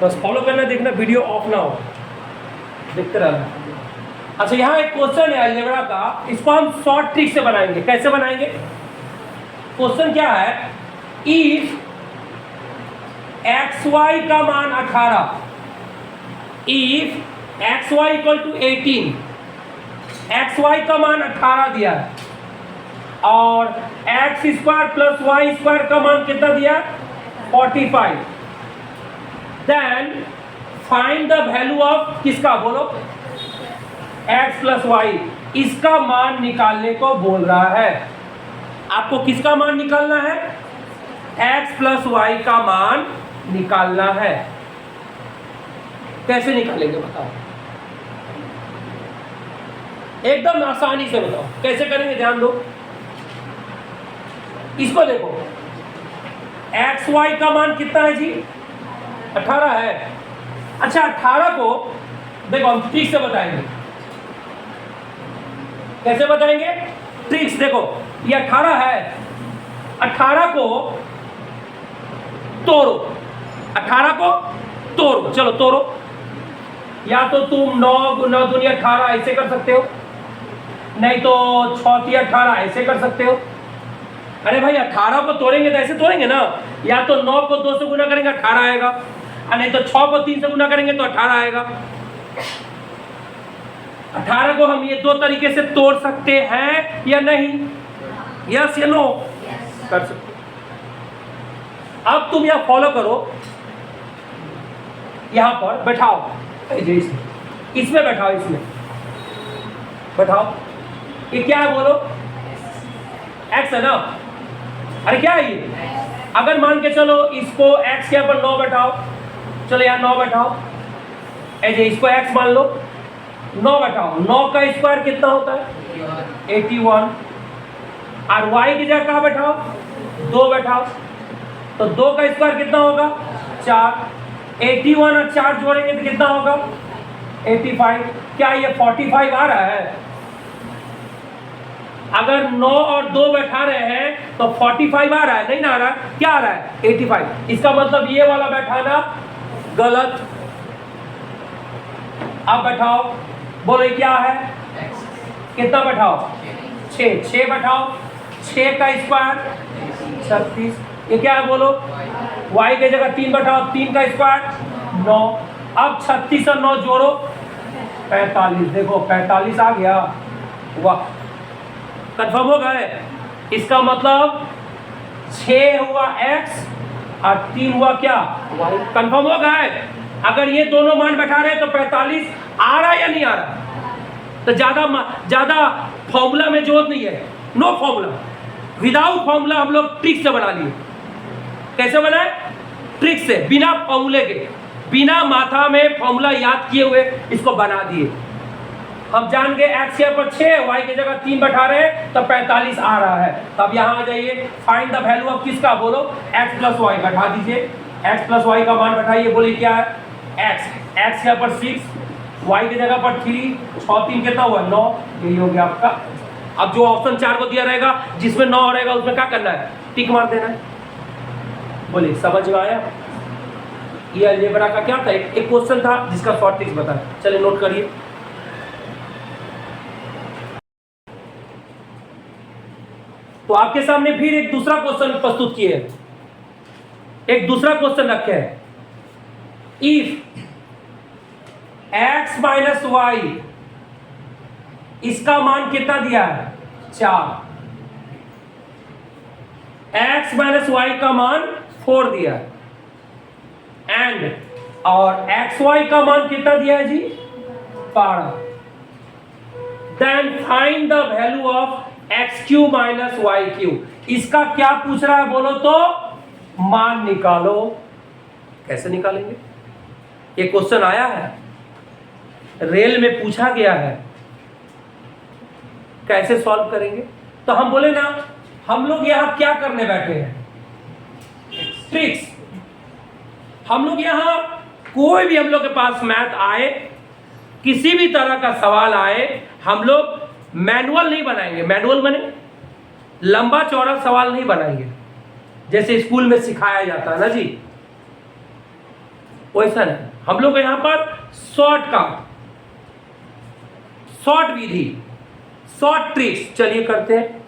बस फॉलो करना, देखना वीडियो ऑफ ना हो, देखते रहना। अच्छा यहाँ एक क्वेश्चन है अलजेब्रा का, इसको हम शॉर्ट ट्रिक से बनाएंगे। कैसे बनाएंगे? क्वेश्चन क्या है, इफ xy का मान 18, if xy equal to 18, xy का मान 18 दिया है और x square plus y square का मान कितना दिया? 45। Then find the value of किसका, बोलो, x प्लस वाई। इसका मान निकालने को बोल रहा है। आपको किसका मान निकालना है? x प्लस वाई का मान निकालना है। कैसे निकालेंगे बताओ? एकदम आसानी से बताओ कैसे करेंगे, ध्यान दो। इसको देखो, एक्स वाई का मान कितना है जी? 18 है। अच्छा 18 को देखो हम ट्रिक से बताएंगे। कैसे बताएंगे? ट्रिक्स देखो, ये 18 है, 18 को तोड़ो, 18 को तोड़ो, चलो तोड़ो। या तो तुम 9 गुना 2 18 ऐसे कर सकते हो, नहीं तो 6 की 18 ऐसे कर सकते हो। अरे भाई 18 को तोड़ेंगे तो ऐसे तोड़ेंगे ना, या तो 9 को 2 से गुना करेंगे 18 आएगा, और नहीं तो 6 को 3 से गुना करेंगे तो 18 आएगा। 18 को हम ये दो तरीके से तोड़ सकते हैं या नहीं? यस या नो? कर सकते। अब तुम यह फॉलो करो, यहां पर बैठाओ, इसमें बैठाओ, इसमें बैठाओ। ये क्या है बोलो? एक्स है ना? अरे क्या है ये? अगर मान के चलो इसको x के ऊपर 9 बैठाओ, चलो यहाँ 9 बैठाओ, ऐसे इसको x मान लो, 9 बैठाओ, 9 का स्क्वायर कितना होता है? 81। और y की जगह कहाँ बैठाओ? 2 बैठाओ, तो 2 का स्क्वायर कितना होगा? 4। 81 और 4 जोड़ेंगे तो कितना होगा? 85। क्या ये 45 आ रहा है? अगर 9 और 2 बैठा रहे हैं तो 45 आ रहा है, नहीं ना आ रहा है? क्या आ रहा है? 85। इसका मतलब ये वाला बैठाना गलत। अब बैठाओ, बोलो क्या है? कितना बैठाओ? 6। 6 बैठाओ, 6 का स्क्वायर 36। ये क्या है बोलो? y की जगह 3 बैठाओ, 3 का स्क्वायर 9। अब 36 और 9 जोड़ो, 45। देखो 45 आ गया, वाह, कंफर्म हो गए। इसका मतलब 6 हुआ x और 3 हुआ क्या? y। कंफर्म हो गए। अगर ये दोनों मान बैठा रहे तो 45 आ रहा है या नहीं आ रहा? तो ज्यादा फॉर्मूला में जरूरत नहीं है, नो फॉर्मूला, विदाउट फॉर्मूला हम लोग ट्रिक से बना लिए। कैसे बनाए? ट्रिक से, बिना फॉर्मूले के, बिना माथा में फॉर्मूला याद किए हुए इसको बना दिए। हम जान गए x के ऊपर 6, y की जगह 3 बैठा रहे तो 45 आ रहा है। तब यहाँ आ जाइए, फाइंड द वैल्यू ऑफ किसका, बोलो, x प्लस वाई। बैठा दीजिए, x प्लस वाई का मान बैठाइए, बोलिए क्या है? x के ऊपर 6, y की जगह पर 3, 6 3 कितना हुआ? 9। यही हो गया आपका। अब जो ऑप्शन 4 को दिया रहेगा, जिसमें 9 रहेगा उसमें क्या करना है? टिक मार देना है। बोलिए समझ में आया? ये अलजेब्रा का क्या था, एक क्वेश्चन था जिसका शॉर्ट ट्रिक्स बताया। चलिए नोट करिए। तो आपके सामने फिर एक दूसरा क्वेश्चन प्रस्तुत किए, एक दूसरा क्वेश्चन रखे हैं। इफ x माइनस वाई, इसका मान कितना दिया है? 4। x माइनस वाई का मान 4 दिया है, एंड और एक्स वाई का मान कितना दिया है जी? 12। Then find the value of x cube minus y cube. इसका क्या पूछ रहा है बोलो तो? मान निकालो। कैसे निकालेंगे? ये क्वेश्चन आया है, रेल में पूछा गया है, कैसे सॉल्व करेंगे? तो हम बोले ना, हम लोग यहां क्या करने बैठे हैं? ट्रिक्स। हम लोग यहां कोई भी हम लोग के पास मैथ आए, किसी भी तरह का सवाल आए, हम लोग मैनुअल नहीं बनाएंगे। मैनुअल बने लंबा चौड़ा सवाल नहीं बनाएंगे, जैसे स्कूल में सिखाया जाता है ना जी। वैसा नहीं, हम लोग यहाँ पर शॉर्ट विधि, शॉर्ट ट्रिक्स चलिए करते हैं।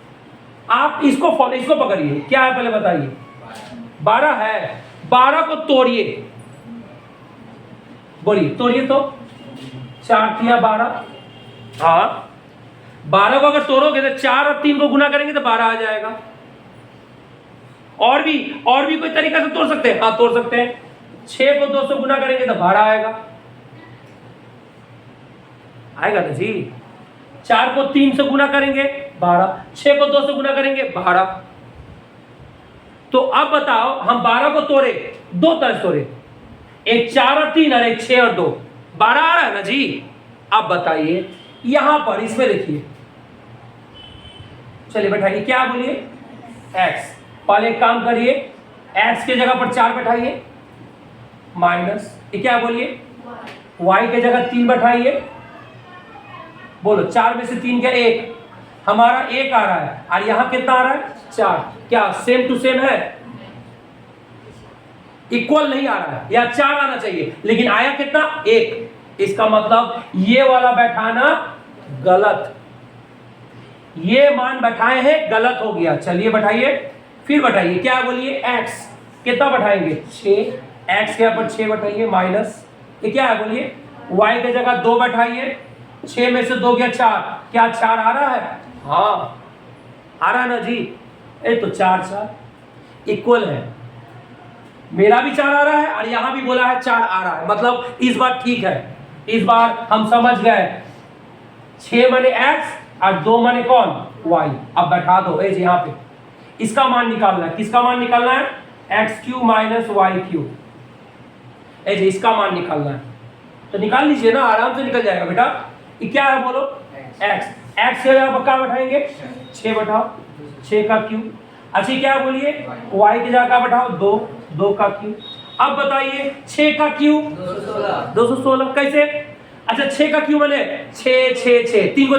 आप इसको पकड़िए, क्या है पहले बताइए। 12 है, 12 को तोड़िए, बोलिए तोड़िए तो। 4 तिया 12, हाँ 12 को अगर तोड़ोगे तो 4 और 3 को गुना करेंगे तो 12 आ जाएगा। और भी कोई तरीका से तोड़ सकते हैं? हाँ तोड़ सकते हैं। 6 को 2 से गुना करेंगे तो 12 आएगा ना जी। 4 को 3 से गुना करेंगे 12, 6 को 2 से गुना करेंगे 12। तो अब बताओ, हम 12 को तोड़े, 2 तरह तोड़े, एक 4 और 3 और एक 6 और 2, 12 आ रहा है ना जी। अब बताइए यहां पर इसमें देखिए, चलिए बैठाइए, क्या बोलिए x। पहले एक काम करिए, x के जगह पर 4 बैठाइए, माइनस ये क्या बोलिए y के जगह 3 बैठाइए। बोलो 4 में से 3 क्या 1, हमारा 1 आ रहा है और यहां कितना आ रहा है 4। क्या सेम टू सेम है? इक्वल नहीं आ रहा है, या 4 आना चाहिए, लेकिन आया कितना 1। इसका मतलब ये वाला बैठाना गलत, ये मान बैठाए हैं गलत हो गया। चलिए बैठाइए, फिर बैठाइए, क्या बोलिए x कितना बैठाएंगे 6, x के यहाँ पर 6 बैठाइए, माइनस ये क्या है बोलिए y के जगह 2 बैठाइए, 6 में से 2 गया 4, क्या 4 आ रहा है? हाँ आ रहा है ना जी। ये तो 4 4 इक्वल है, मेरा भी 4 आ रहा है और यहां भी बोला है 4 आ रहा है, मतलब इस बार ठीक है, इस बार हम समझ गए। 6 माने x और 2 माने कौन y। अब बैठा दो एज यहाँ पे, इसका मान निकालना है। किसका मान निकालना है? x³ minus y³। एज इसका मान निकालना है, तो निकाल लीजिए ना, आराम से निकल जाएगा बेटा। ये क्या है बोलो x के जगह पर क्या बैठाएंगे 6 बैठाओ, 6 का क्यूब। अच्छा क्या बोलिए y की जगह क्या बैठाओ 2, 2 का क्यूब। अब बताइए 6 का क्यूब 216 कैसे? अच्छा 6 का क्यूब मैंने 6 6 6, 3 को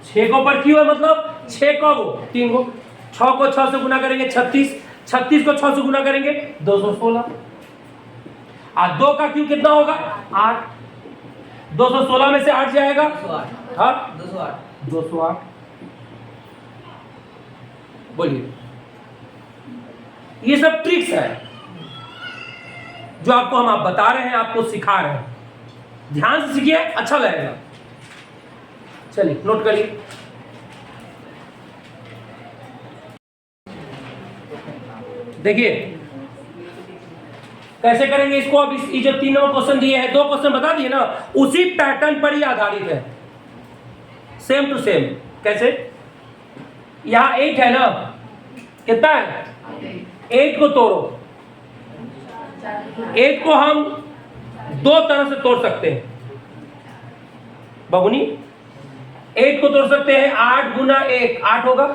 6 को पर क्यूब है, मतलब 6 को 3 को, 6 को 6 से गुना करेंगे 36, 36 को 6 से गुना करेंगे 216। और 2 का क्यूब कितना होगा 8, 216 में से 8 जाएगा 208। बोलिए, ये सब ट्रिक्स है जो आपको हम बता रहे हैं, आपको सिखा रहे हैं। ध्यान से सीखिए, अच्छा लगेगा। चलिए नोट करिए। देखिए कैसे करेंगे इसको। अब इस जो 3 नंबर क्वेश्चन दिए हैं, 2 क्वेश्चन बता दिए ना, उसी पैटर्न पर ही आधारित है, सेम टू सेम। कैसे? यहां 8 है ना, कितना है 8 को तोड़ो। 8 को हम 2 तरह से तोड़ सकते हैं बबुनी। 8 को तोड़ सकते हैं 8 गुना 1, 8 होगा।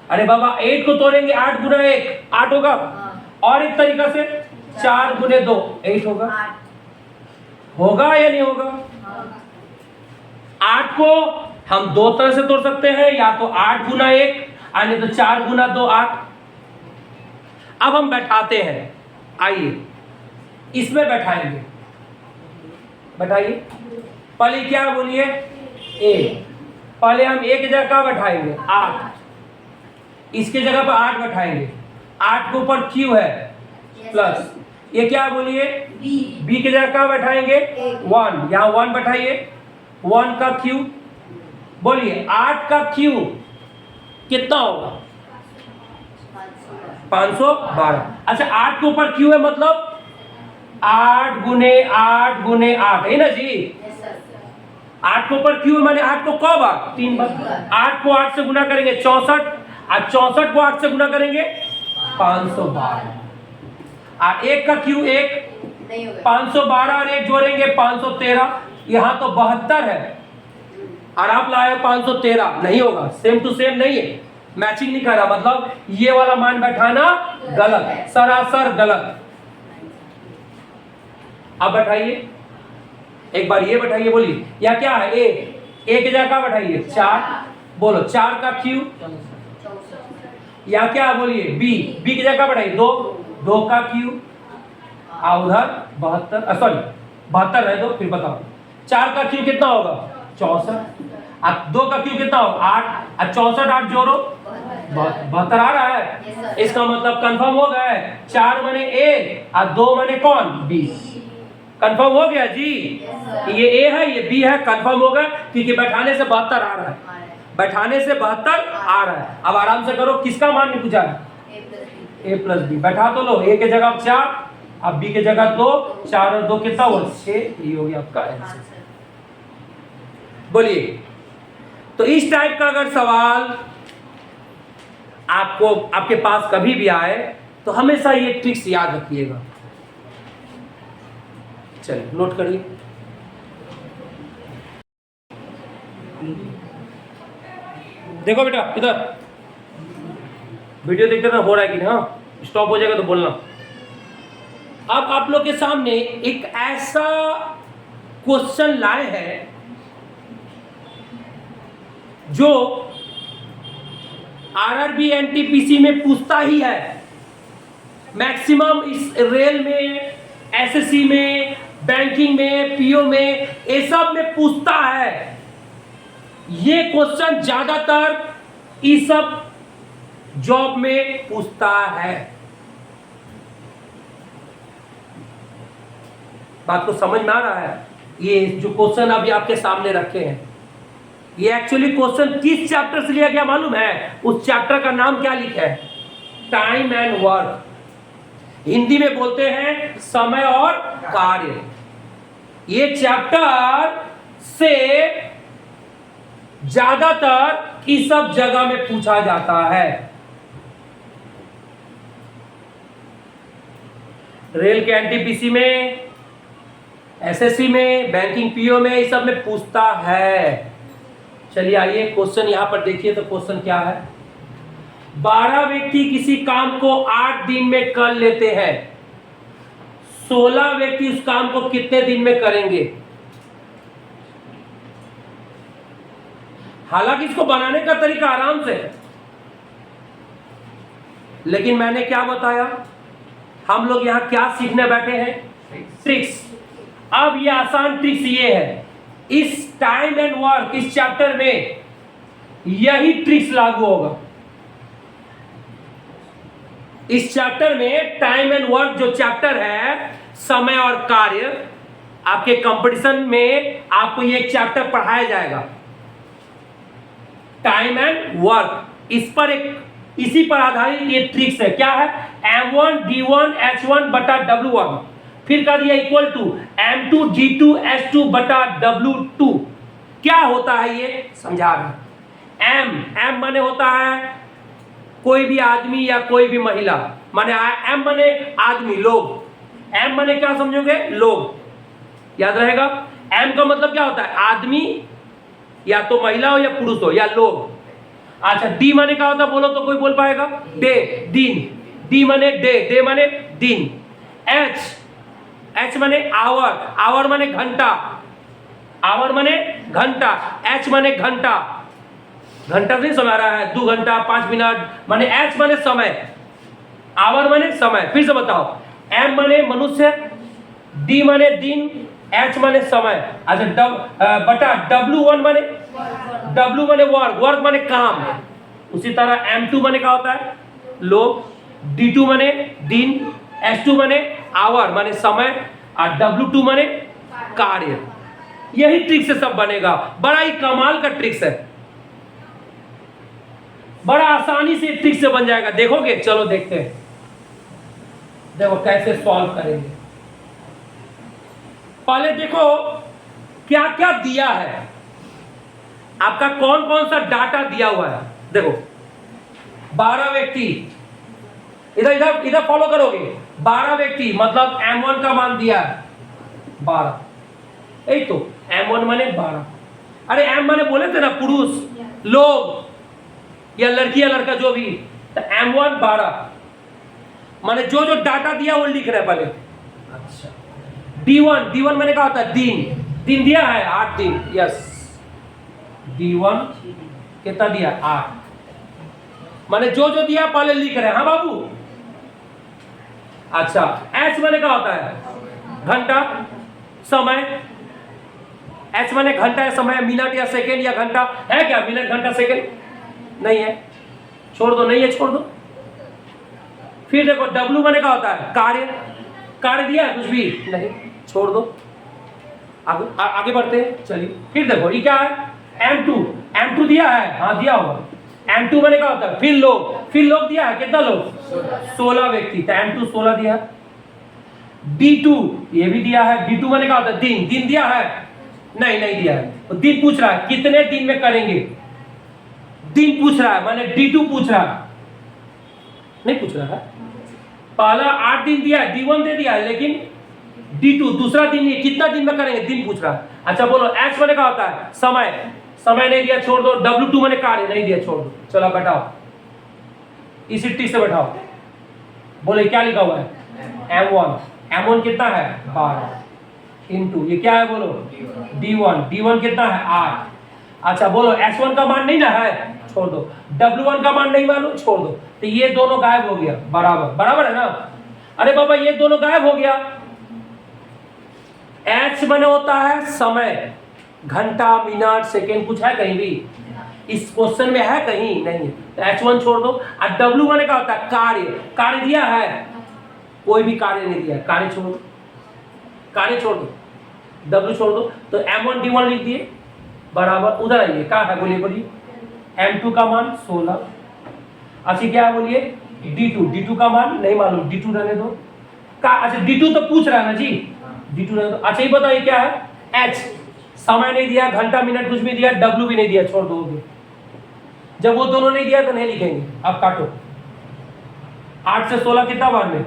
अरे बाबा 8 को तोड़ेंगे 8 गुना 1, 8 होगा। और एक तरीका से 4 गुने 2, 8 होगा। होगा या नहीं होगा? 8 को हम 2 तरह से तोड़ सकते हैं, या तो 8 गुना 1 और नहीं तो 4 गुना 2, 8। अब हम बैठाते हैं, आइए इसमें बैठाएंगे। बैठाइए, पहले क्या बोलिए a। पहले हम a की जगह क्या बैठाएंगे 8, इसके जगह पर 8 बैठाएंगे। 8 के ऊपर q है प्लस, ये क्या बोलिए b की जगह क्या बैठाएंगे 1, यहाँ 1 बैठाइए। 1 का q बोलिए 8 का q कितना होगा 512। अच्छा 8 के ऊपर q है, मतलब 8 गुने 8 गुने 8 है ना जी। 8 के ऊपर q माने 8 को कब बार 3 बार। 8 को 8 से गुना करेंगे 64, और 64 को 8 से गुना करेंगे 512। और 1 का q 1, 512 और 1 जोड़ेंगे 513। यहाँ तो 72 है और आप लाए 513, नहीं होगा, सेम टू सेम नहीं है, मैचिंग नहीं कर रहा, मतलब ये वाला मान बैठाना गलत, सरासर गलत। अब बैठाइए, एक बार ये बैठाइए, बोलिए या क्या है a की जगह क्या बैठाइए 4, बोलो 4 का q, या क्या बोलिए b की जगह क्या बैठाइए 2, 2 का q, उधर 72, सॉरी 72 रह दो, फिर बताओ 4 का क्यूब कितना होगा 64, अब 2 का क्यूब कितना होगा 8, अब 64 8 जोड़ो 72 आ रहा है। इसका मतलब कंफर्म हो गया है 4 माने ए और 2 माने कौन बी। कंफर्म हो गया जी, ये ए है ये बी है, कंफर्म हो गया क्योंकि बैठाने से 72 आ रहा है, बैठाने से 72 आ रहा है। अब आराम से करो, किसका मान नहीं पूछा है ए प्लस बी, बैठा तो लो, ए के जगह 4, अब बी के जगह 2, 4 और 2 कितना हुआ 6, ये हो गया आपका आंसर। बोलिए, तो इस टाइप का अगर सवाल आपको आपके पास कभी भी आए तो हमेशा ये ट्रिक्स याद रखिएगा। चलिए नोट करिए। देखो बेटा इधर वीडियो देखते ना हो रहा है कि नहीं, हाँ स्टॉप हो जाएगा तो बोलना। अब आप लोग के सामने एक ऐसा क्वेश्चन लाए हैं जो आरआरबी एनटीपीसी में पूछता ही है, मैक्सिमम इस रेल में, एसएससी में, बैंकिंग में, पीओ में, ये सब में पूछता है। ये क्वेश्चन ज्यादातर इस सब जॉब में पूछता है। बात को समझ में आ रहा है? ये जो क्वेश्चन अभी आपके सामने रखे हैं, ये एक्चुअली क्वेश्चन किस चैप्टर से लिया गया मालूम है? उस चैप्टर का नाम क्या लिखा है? Time and work. हिंदी में बोलते हैं समय और कार्य। ये चैप्टर से ज्यादातर इस सब जगह में पूछा जाता है। रेल के एनटीपीसी में, एसएससी में, बैंकिंग पीओ में, इस सब में पूछता है। चलिए आइए क्वेश्चन यहां पर देखिए। तो क्वेश्चन क्या है? 12 व्यक्ति किसी काम को 8 दिन में कर लेते हैं, 16 व्यक्ति उस काम को कितने दिन में करेंगे? हालांकि इसको बनाने का तरीका आराम से, लेकिन मैंने क्या बताया, हम लोग यहां क्या सीखने बैठे हैं? ट्रिक्स। अब ये आसान ट्रिक्स ये है, इस टाइम एंड वर्क इस चैप्टर में यही ट्रिक्स लागू होगा। इस चैप्टर में टाइम एंड वर्क जो चैप्टर है, समय और कार्य, आपके कंपटीशन में आपको ये चैप्टर पढ़ाया जाएगा। टाइम एंड वर्क, इस पर एक इसी पर आधारित ये ट्रिक्स है। क्या है? M1 D1 H1 बटा W1, फिर कर दिया equal to M2 D2 H2 बटा W2। क्या होता है ये समझा रहे। M माने होता है कोई भी आदमी या कोई भी महिला, माने M माने आदमी, लोग। M माने क्या समझोगे? लोग, याद रहेगा। M का मतलब क्या होता है? आदमी, या तो महिला हो या पुरुष हो या लोग। अच्छा, D माने क्या होता है? बोलो तो कोई बोल पाएगा? डे, दिन। D माने डे, डे माने दिन। H माने आवर, आवर माने घंटा, आवर माने घंटा। H माने घंटा, घंटा से समय रहा है, 2 घंटा 5 मिनट, माने H माने समय, आवर माने समय। फिर से बताओ, M माने मनुष्य, D माने दिन, H माने समय। अच्छा, बटा W1 माने वर्क, वर्क माने काम। उसी तरह M2 माने क्या होता है? लोग, D2 माने दिन, H2 माने आवर माने समय, और W2 माने कार्य। यही ट्रिक से सब बनेगा। बड़ा ही कमाल का ट्रिक्स है, बड़ा आसानी से ट्रिक से बन जाएगा। देखोगे? चलो देखते हैं, देखो कैसे सॉल्व करेंगे। पहले देखो क्या क्या दिया है, आपका कौन कौन सा डाटा दिया हुआ है। देखो 12 व्यक्ति, इधर इधर इधर फॉलो करोगे। 12 व्यक्ति मतलब M1 का मान दिया है 12, यही तो M1 माने 12। अरे M माने बोले थे ना पुरुष, लोग या लड़की या लड़का जो भी, तो M1 12 माने जो जो डाटा दिया वो लिख रहे हैं पहले। अच्छा, D1 मैंने कहा था दिन, दिन दिया है 8 दिन, यस। D1 कितना दिया? 8। माने जो जो दिया पहले लिख रहे हैं। हाँ बाबू, अच्छा, एच माने क्या होता है? घंटा, समय। एच माने घंटा या समय, मिनट या सेकेंड या घंटा है क्या? मिनट, घंटा, सेकेंड नहीं है, छोड़ दो, नहीं है, छोड़ दो। फिर देखो डब्ल्यू माने क्या होता है? कार्य। कार्य दिया है कुछ भी? नहीं, छोड़ दो। आगे बढ़ते हैं, चलिए। फिर देखो ये क्या है? M2। M2 दिया है? हाँ दिया होगा। M2 माने क्या होता है? फिर लोग। फिर लोग दिया है, कितना लोग? 16 व्यक्ति। तो M2 16 दिया। D2 ये भी दिया है। D2 माने क्या होता है? दिन। दिन दिया है? नहीं, नहीं दिया है। तो दिन पूछ रहा है कितने दिन में करेंगे, दिन पूछ रहा है, माने D2 पूछ रहा है, नहीं पूछ रहा है। पहला 8 दिन दिया है, D1 दे दिया है, लेकिन D2 दूसरा दिन नहीं, कितना दिन में करेंगे, दिन पूछ रहा है। अच्छा बोलो, X माने क्या होता है? समय। समय नहीं दिया, छोड़ दो। W2 माने कार्य, नहीं दिया, छोड़ दो। चलो बैठाओ, इसी टी से बैठाओ। बोले क्या लिखा हुआ है? M1। M1 कितना है? 12 इंटू ये क्या है बोलो? D1। D1 कितना है? 8। अच्छा बोलो, S1 का मान नहीं ना है, छोड़ दो। W1 का मान नहीं मालूम, छोड़ दो। तो ये दोनों गायब हो गया, बराबर बराबर है ना? अरे बाबा ये दोनों गायब हो गया। H माने होता है समय, घंटा, मिनट, सेकेंड, कुछ है कहीं भी? इस क्वेश्चन में है कहीं? नहीं है। तो H1 छोड़ दो। और W माने क्या होता है? कार्य। कार्य दिया है? कोई भी कार्य नहीं दिया, कार्य छोड़ दो, कार्य छोड़ दो, W छोड़ दो। तो M1 D1 लिख दिए, बराबर। उधर आइए, क्या है बोलिए, बोलिए। M2 का मान 16। अच्छा क्या है बोलिए? D2। D2 का मान नहीं मालूम, D2 रहने दो। अच्छा D2 तो पूछ रहा है ना जी, D2 रहने दो। अच्छा ये बताइए क्या है? H समय नहीं दिया, घंटा, मिनट कुछ भी दिया, W भी नहीं दिया, छोड़ दो। जब वो दोनों नहीं दिया तो नहीं लिखेंगे। अब काटो, 8 से 16 कितना बार में?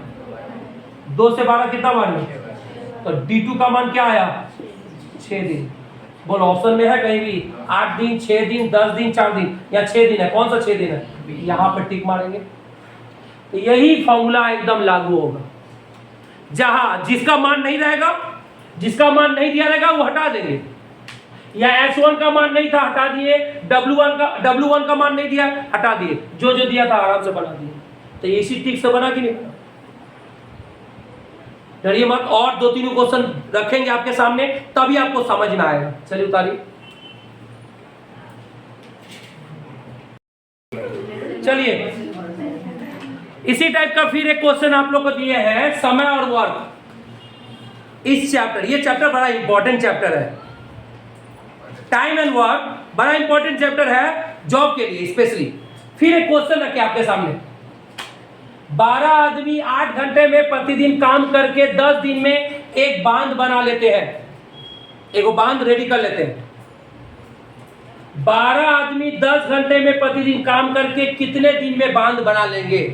2 से 12 कितना बार में? तो D2 का मान क्या आया? 6 दिन। बोलो ऑप्शन में है कहीं भी? 8 दिन, 6 दिन, 10 दिन, 4 दिन, या 6 दिन है? कौन सा 6 दिन है? यहां पर टिक मारेंगे। तो यही फॉर्मूला एकदम लागू होगा। जहां जिसका मान नहीं रहेगा, जिसका मान नहीं दिया रहेगा, वो हटा देंगे। या H1 का मान नहीं था, हटा दिए। W1 का मान नहीं दिया, हटा दिए। जो जो दिया था आराम से बना दिए। तो इसी टिक से बना कि नहीं? डरिए मत, और 2-3 क्वेश्चन रखेंगे आपके सामने, तभी आपको समझ में आएगा। चलिए उतारिए। चलिए इसी टाइप का फिर एक क्वेश्चन आप लोग को दिए हैं, समय और वर्क। इस चैप्टर, ये चैप्टर बड़ा इंपॉर्टेंट चैप्टर है। टाइम एंड वर्क बड़ा इंपॉर्टेंट चैप्टर है जॉब के लिए स्पेशली। फिर एक क्वेश्चन रखे आपके सामने, 12 आदमी 8 घंटे में प्रतिदिन काम करके 10 दिन में एक बांध बना लेते हैं, एक बांध रेडी कर लेते हैं। 12 आदमी 10 घंटे में प्रतिदिन काम करके कितने दिन में बांध बना लेंगे?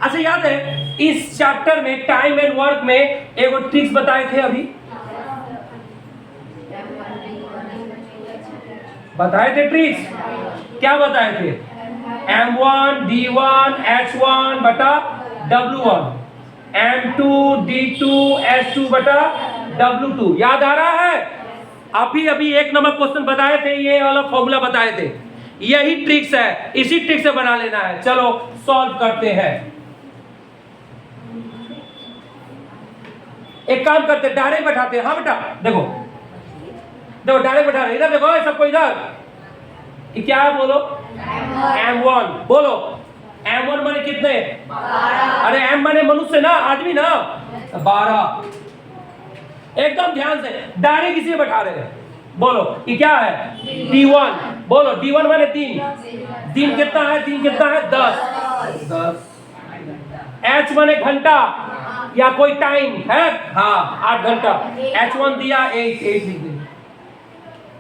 अच्छा याद है इस चैप्टर में टाइम एंड वर्क में एक ट्रिक्स बताए थे, अभी बताए थे ट्रिक्स। क्या बताए थे? M1 D1 H1 बटा W1, M2 D2 H2 बटा W2। याद आ रहा है? अभी 1 नंबर क्वेश्चन बताए थे, ये वाला फॉर्मूला बताए थे। यही ट्रिक्स है, इसी ट्रिक से बना लेना है। चलो सॉल्व करते हैं। एक काम करते, डायरेक्ट बैठाते हैं। हाँ बेटा देखो, देखो डायरेक्ट बैठा रहे, इधर देखो सबको, इधर। ये क्या है बोलो? M1। बोलो M1 माने कितने? 12। अरे M माने मनुष्य ना, आदमी ना, 12। एकदम ध्यान से डायरेक्ट इसी में बैठा रहे हैं। बोलो ये क्या है? D1। बोलो D1 माने दिन। दिन कितना है? दिन कितना है? 10। H माने घंटा या कोई टाइम है? हाँ 8 घंटा। H1 दिया 8 लिख देंगे,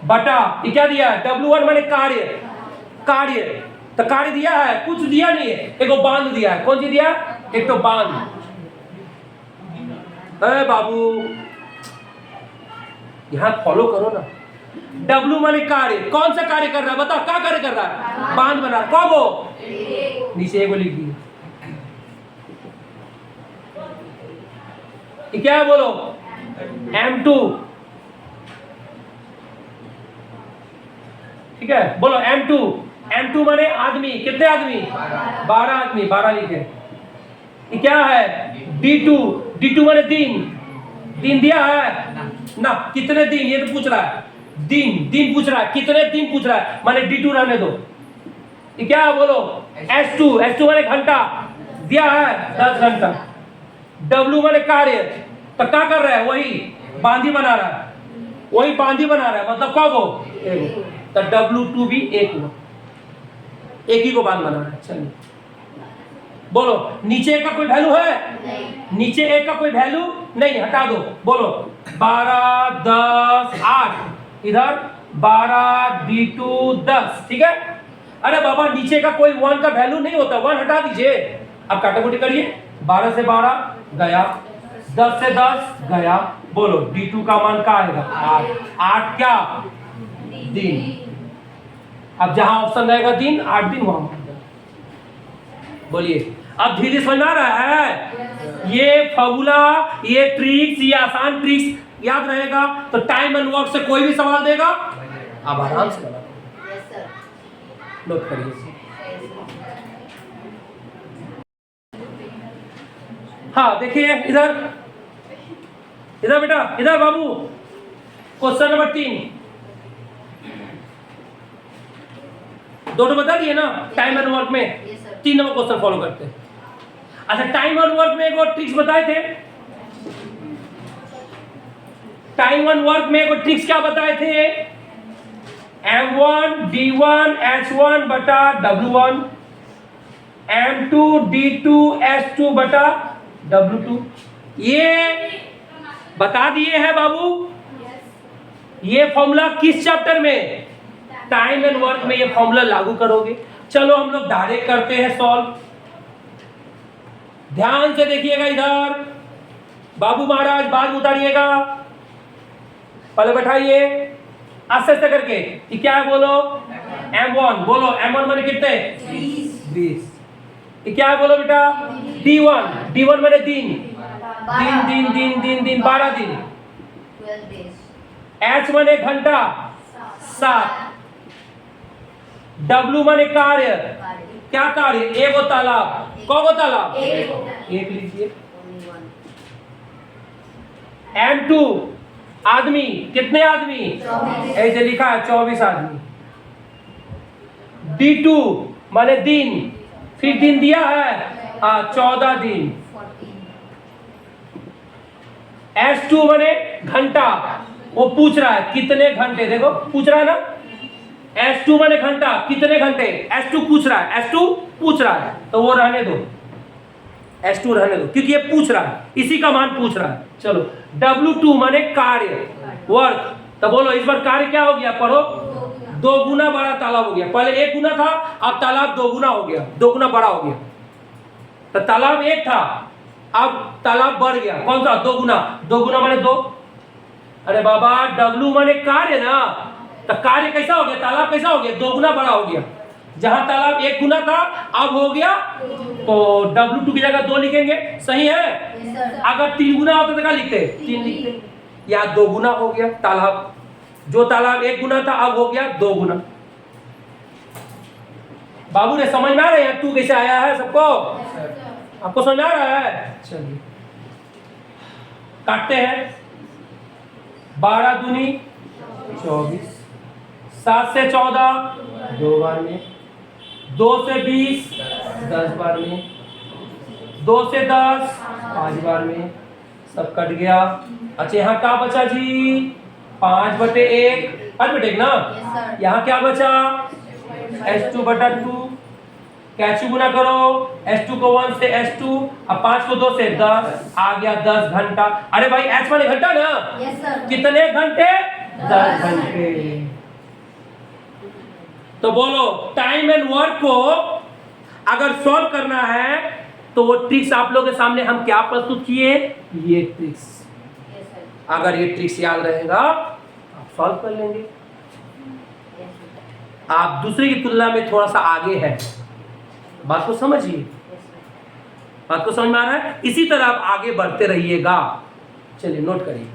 बटा ये क्या दिया है? W1 माने कार्य। कार्य तो कार्य दिया है, कुछ दिया नहीं है, एक बांध दिया है। कौन सी दिया? एक तो बांध। अरे बाबू यहां फॉलो करो ना। W माने कार्य, कौन सा कार्य कर रहा है बताओ? क्या कार्य कर रहा है? बांध बना रहा। कब हो? नीचे एगो लिख दिए। ये क्या है बोलो? M2। ठीक है बोलो M2। M2 माने आदमी, कितने आदमी? 12 आदमी, 12 लिखे। ये क्या है D2, D2 माने दिन, दिन दिया है ना, कितने दिन ये तो पूछ रहा है, दिन दिन पूछ रहा है, कितने दिन पूछ रहा है, माने D2 रहने दो। ये क्या है बोलो S2, S2 माने घंटा दिया है 10 घंटा। W माने कार्य, तो क्या कर रहा है, वही बांधी बना रहा है, वही बांधी बना रहा है, मतलब कब हो एक, तो W2 भी एक हुआ, एक ही को बांध बना रहा है। चलिए बोलो नीचे का कोई वैल्यू है नहीं, नीचे एक का कोई वैल्यू नहीं, हटा दो। बोलो 12 10 8, इधर 12 D2 10, ठीक है। अरे बाबा नीचे का कोई 1 का वैल्यू नहीं होता, 1 हटा दीजिए। अब काटाकुटी करिए, 12 से 12 गया, 10 से 10 गया। बोलो D2 का मान क्या आएगा 8, 8 क्या दिन। अब जहां ऑप्शन रहेगा दिन 8 दिन वहां। बोलिए अब धीरे समझ में आ रहा है, ये फॉर्मूला, ये ट्रिक्स, ये आसान ट्रिक्स याद रहेगा तो टाइम एंड वर्क से कोई भी सवाल देगा आप आराम से बना नोट करिए। हाँ देखिए इधर, इधर बेटा, इधर बाबू, क्वेश्चन नंबर 3 दोनों बता दिए ना, टाइम एंड वर्क में 3 नंबर क्वेश्चन फॉलो करते हैं। अच्छा टाइम एंड वर्क में एक और ट्रिक्स बताए थे, टाइम एंड वर्क में एक और ट्रिक्स क्या बताए थे, M1 D1 H1 बटा W1, M2 D2 H2 बटा W2, ये बता दिए हैं बाबू। ये फॉर्मूला किस चैप्टर में, टाइम एंड वर्क में ये फॉर्मूला लागू करोगे। चलो हम लोग डायरेक्ट करते हैं सॉल्व। ध्यान से देखिएगा इधर, बाबू महाराज बात उतारिएगा, पहले बैठाइए आस्ते आस्ते करके। ये क्या है बोलो M1, बोलो M1 माने कितने 20। ये क्या है बोलो बेटा D1, D1 माने दिन, दिन दिन दिन दिन दिन 12 दिन। H माने घंटा 7, W माने कार्य, क्या कार्य, एक तालाब, कौन तालाब एक लीजिए। M2 आदमी, कितने आदमी, ऐसे लिखा है 24 आदमी। D2 माने दिन, फिर दिन दिया है 14 दिन। S2 माने घंटा, वो पूछ रहा है कितने घंटे, देखो पूछ रहा है ना, S2 माने घंटा, कितने घंटे, S2 पूछ रहा है, S2 पूछ रहा है तो वो रहने दो, S2 रहने दो क्योंकि ये पूछ रहा है, इसी का मान पूछ रहा है। चलो W2 माने कार्य, वर्क, तो बोलो इस बार कार्य क्या हो गया, पढ़ो 2 गुना बड़ा तालाब हो गया। पहले 1 गुना था, अब तालाब 2 गुना हो गया, 2 गुना बड़ा हो गया। तो तालाब 1 था, अब तालाब बढ़ गया, कौन सा 2 गुना, 2 गुना माने 2। अरे बाबा W माने कार्य ना, तो कार्य कैसा हो गया, तालाब कैसा हो गया, 2 गुना बड़ा हो गया। जहां तालाब 1 गुना था अब हो गया, तो W2 की जगह 2 लिखेंगे, सही है। अगर 3 गुना होता तो क्या लिखते, 3 लिखते, या 2 गुना हो गया तालाब, जो तालाब 1 गुना था अब हो गया 2 गुना। बाबू ने समझ में आ रहा है 2 कैसे आया है सबको, आपको समझ में आ रहा है। चलिए काटते हैं, 12 दूनी 24, 7 से 14 2 बार में, 2 से 20 10 बार में, 2 से 10 5 बार में, सब कट गया। अच्छा यहाँ क्या बचा जी, 5/1, 5/1 ना, यहाँ क्या बचा S2 बटा 2, कैचू गुना करो, S2 को 1 से S2, अब 5 को 2 से 10, आ गया 10 घंटा। अरे भाई H वाले घंटा ना, कितने घंटे, 10 घंटे। तो बोलो टाइम एंड वर्क को अगर सॉल्व करना है तो वो ट्रिक्स आप लोगों के सामने हम क्या प्रस्तुत किए, ये ट्रिक्स। अगर ये ट्रिक्स याद रहेगा आप सॉल्व कर लेंगे। आप दूसरे की तुलना में थोड़ा सा आगे है, बात को समझिए, बात को समझ में आ रहा है, इसी तरह आप आगे बढ़ते रहिएगा। चलिए नोट करिए।